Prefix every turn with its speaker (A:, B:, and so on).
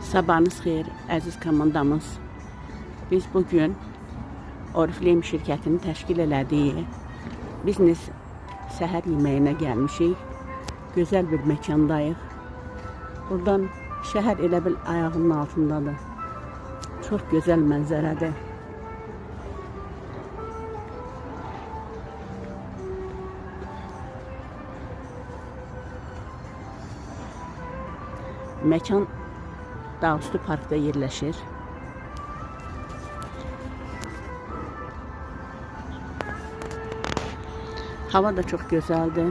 A: Sabahınız xeyir, əziz komandamız. Biz bugün Oriflame şirkətinin təşkil elədiyi biznes səhər yeməyinə gəlmişik. Gözəl bir məkandayıq. Buradan şəhər elə bil ayağının altındadır. Çox gözəl mənzərədir. Məkan Dağüstü Parkda yerləşir. Hava da çox gözəldir.